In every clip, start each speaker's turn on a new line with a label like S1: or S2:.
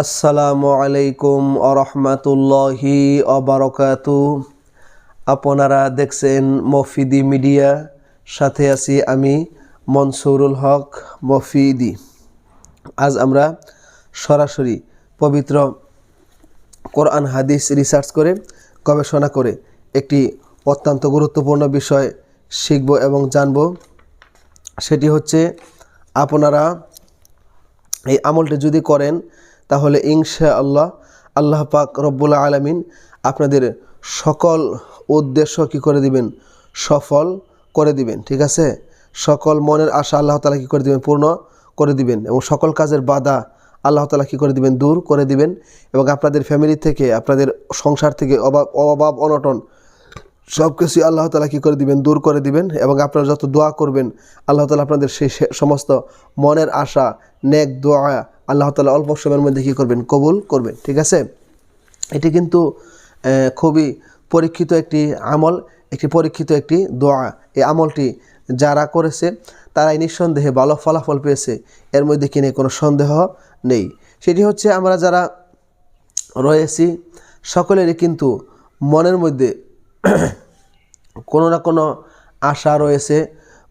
S1: আসসালামু আলাইকুম আরহামাতুল্লাহি অবারকাতু। আপনারা দেখছেন মফিদি মিডিয়া, সাথে আছি আমি মনসুরুল হক মফিদি। আজ আমরা সরাসরি পবিত্র কোরআন হাদিস রিসার্চ করে গবেষণা করে একটি অত্যন্ত গুরুত্বপূর্ণ বিষয় শিখব এবং জানব। সেটি হচ্ছে, আপনারা এই আমলটি যদি করেন তাহলে ইনশাআল্লাহ আল্লাহ পাক রব্বুল আলামিন আপনাদের সকল উদ্দেশ্য কী করে দিবেন, সফল করে দিবেন। ঠিক আছে, সকল মনের আশা আল্লাহ তাআলা কী করে দিবেন, পূর্ণ করে দিবেন, এবং সকল কাজের বাধা আল্লাহ তাআলা কী করে দিবেন, দূর করে দিবেন। এবং আপনাদের ফ্যামিলি থেকে, আপনাদের সংসার থেকে অভাব অনটন সব কিছুই আল্লাহ তাআলা কী করে দিবেন, দূর করে দিবেন। এবং আপনারা যত দোয়া করবেন আল্লাহ তাআলা আপনাদের সেই সমস্ত মনের আশা, নেক দোয়া আল্লাহ তাআলা অল্প সময়ের মধ্যে কী করবেন, কবুল করবেন। ঠিক আছে, এটি কিন্তু খুবই পরীক্ষিত একটি আমল, পরীক্ষিত একটি দোয়া। এই আমলটি যারা করেছে তারাই নিঃসন্দেহে ভালো ফলাফল পেয়েছে, এর মধ্যে কিনে কোনো সন্দেহ নেই। সেটি হচ্ছে, আমরা যারা রয়েছি সকলেরই কিন্তু মনের মধ্যে কোনো না কোনো আশা রয়েছে,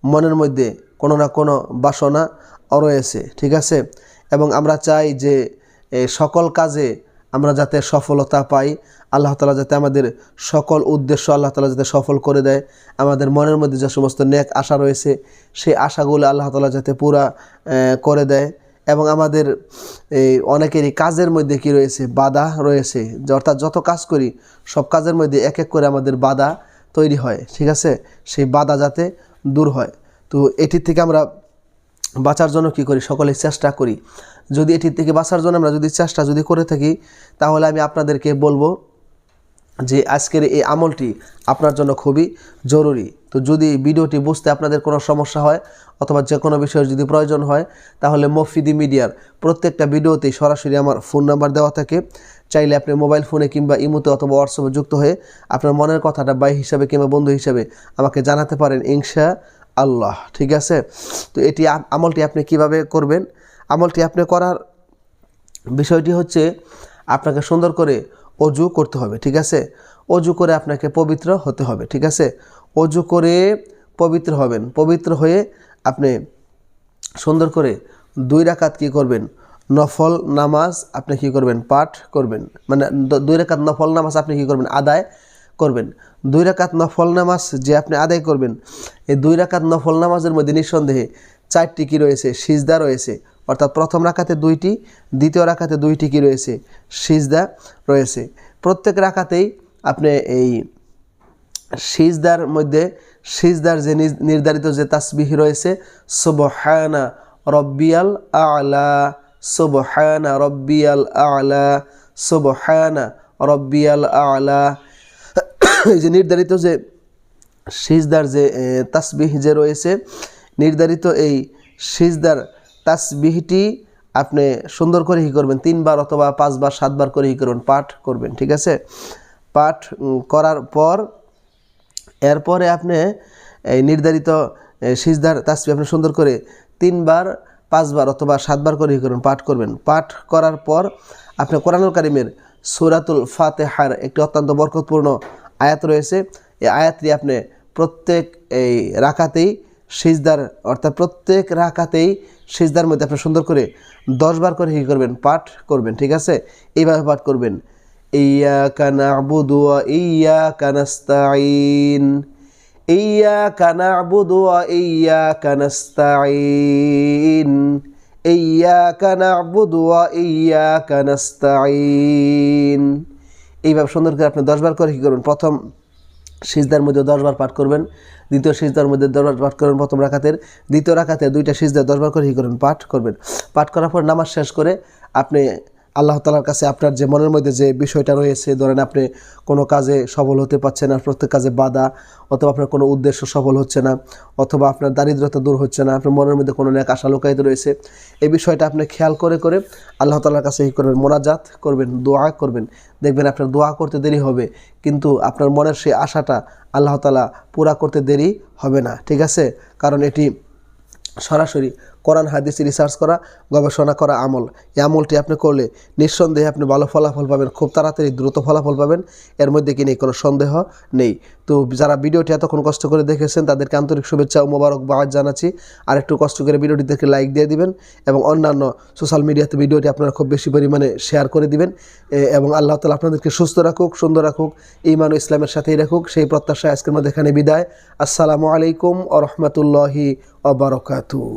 S1: মনের মধ্যে কোনো না কোনো বাসনা রয়েছে। ঠিক আছে, এবং আমরা চাই যে সকল কাজে আমরা যাতে সফলতা পাই, আল্লাহ তাআলা যাতে আমাদের সকল উদ্দেশ্য আল্লাহ তাআলা যাতে সফল করে দেয়, আমাদের মনের মধ্যে যে সমস্ত নেক আশা রয়েছে সেই আশাগুলো আল্লাহ তাআলা যাতে পুরা করে দেয়। এবং আমাদের অনেকেরই কাজের মধ্যে কি রয়েছে, বাধা রয়েছে, অর্থাৎ যত কাজ করি সব কাজের মধ্যে এক এক করে আমাদের বাধা তৈরি হয়। ঠিক আছে, সেই বাধা যাতে দূর হয়। তো এটির থেকে আমরা বাঁচার জন্য কী করি, সকলেই চেষ্টা করি। যদি এটির থেকে বাঁচার জন্য আমরা চেষ্টা করে থাকি, তাহলে আমি আপনাদেরকে বলবো যে আজকের এই আমলটি আপনার জন্য খুবই জরুরি। তো যদি ভিডিওটি বুঝতে আপনাদের কোনো সমস্যা হয় অথবা যে কোনো বিষয়ের যদি প্রয়োজন হয়, তাহলে মফিদি মিডিয়ার প্রত্যেকটা ভিডিওতেই সরাসরি আমার ফোন নাম্বার দেওয়া থাকে। চাইলে আপনি মোবাইল ফোনে কিংবা ইমোতে অথবা হোয়াটসঅ্যাপে যুক্ত হয়ে আপনার মনের কথাটা ভাই হিসাবে কিংবা বন্ধু হিসাবে আমাকে জানাতে পারেন ইনশাআল্লাহ। ঠিক আছে, তো এটি আমলটি আপনি কিভাবে করবেন, আমলটি আপনি করার বিষয়টি হচ্ছে, আপনাকে সুন্দর করে অজু করতে হবে। ঠিক আছে, অজু করে আপনাকে পবিত্র হতে হবে। ঠিক আছে, অজু করে পবিত্র হবেন। পবিত্র হয়ে আপনি সুন্দর করে 2 রাকাত কী করবেন, নফল নামাজ আপনি কী করবেন, পাঠ করবেন। মানে 2 রাকাত নফল নামাজ আপনি কী করবেন, আদায় করবেন। 2 রাকাত নফল নামাজ যে আপনি আদায় করবেন, এই 2 রাকাত নফল নামাজের মধ্যে নিঃসন্দেহে 4টি কী রয়েছে, সিজদা রয়েছে। অর্থাৎ প্রথম রাকাতে 2টি, দ্বিতীয় রাকাতে 2টি কী রয়েছে, সিজদা রয়েছে। প্রত্যেক রাকাতেই আপনি এই সিজদার মধ্যে সিজদার যে নির্ধারিত যে তাসবিহ রয়েছে, সুবহানা রব্বিয়াল আ'লা, সুবহানা রব্বিয়াল আ'লা, সুবহানা রব্বিয়াল আ'লা, এই যে নির্ধারিত যে সিজদার যে তাসবিহ যে রয়েছে, নির্ধারিত এই সিজদার তাসবিহটি আপনি সুন্দর করে কী করবেন, 3 বার অথবা 5 বার 7 বার করে কী করবেন, পাঠ করবেন। ঠিক আছে, পাঠ করার পর এরপরে আপনি এই নির্ধারিত সিজদার তাসবিহ আপনি সুন্দর করে 3 বার 5 বার অথবা 7 বার করে কী করবেন, পাঠ করবেন। পাঠ করার পর আপনি কোরআনুল কারীমের সূরাতুল ফাতিহার একটি অত্যন্ত বরকতপূর্ণ আয়াত রয়েছে, এই আয়াতটি আপনি প্রত্যেক এই রাকাতেই সিজদার, অর্থাৎ প্রত্যেক রাকাতেই সিজদার মধ্যে আপনি সুন্দর করে 10 বার করে কী করবেন, পাঠ করবেন। ঠিক আছে, এইভাবে পাঠ করবেন, ইয়্যাকা না'বুদু ওয়া ইয়্যাকা নাস্তাঈন, ইয়্যাকা না'বুদু ওয়া ইয়্যাকা নাস্তাঈন, ইয়্যাকা না'বুদু ওয়া ইয়্যাকা নাস্তাঈন। এইভাবে সুন্দর করে আপনি 10 বার করে কী করবেন, প্রথম সিজদার মধ্যে 10 বার পাঠ করবেন, দ্বিতীয় সিজদার মধ্যে 10 বার পাঠ করবেন প্রথম রাকাতের, দ্বিতীয় রাকাতে 2টা সিজদা 10 বার করে কী করবেন, পাঠ করবেন। পাঠ করার পর নামাজ শেষ করে আপনি আল্লাহ তাআলার কাছে আপনার যে মনের মধ্যে যে বিষয়টা রয়েছে, ধরেন আপনি কোনো কাজে সফল হতে পারছেন না, প্রত্যেক কাজে বাধা, অথবা আপনার কোনো উদ্দেশ্য সফল হচ্ছে না, অথবা আপনার দারিদ্রতা দূর হচ্ছে না, আপনার মনের মধ্যে কোনো নেক আশা লুকায়িত রয়েছে, এই বিষয়টা আপনি খেয়াল করে করে আল্লাহ তাআলার কাছে কী করবেন, মোনাজাত করবেন, দোয়া করবেন। দেখবেন আপনার দোয়া করতে দেরি হবে, কিন্তু আপনার মনের সেই আশাটা আল্লাহ তাআলা পুরা করতে দেরি হবে না। ঠিক আছে, কারণ এটি সরাসরি কোরআন হাদিস রিসার্চ করা, গবেষণা করা আমল। এই আমলটি আপনি করলে নিঃসন্দেহে আপনি ভালো ফলাফল পাবেন, খুব তাড়াতাড়ি দ্রুত ফলাফল পাবেন, এর মধ্যে কি নেই, কোনো সন্দেহ নেই। তো যারা ভিডিওটি এতক্ষণ কষ্ট করে দেখেছেন তাদেরকে আন্তরিক শুভেচ্ছা ও মোবারকবাদ জানাচ্ছি। আর একটু কষ্ট করে ভিডিওটি দেখে লাইক দিয়ে দিবেন এবং অন্যান্য সোশ্যাল মিডিয়াতে ভিডিওটি আপনারা খুব বেশি পরিমাণে শেয়ার করে দিবেন। এবং আল্লাহ তাআলা আপনাদেরকে সুস্থ রাখুক, সুন্দর রাখুক, ঈমান ও ইসলামের সাথেই রাখুক, সেই প্রত্যাশায় আজকের মধ্যে এখানে বিদায়। আসসালামু আলাইকুম ওয়া রাহমাতুল্লাহি ওয়া বারাকাতুহু।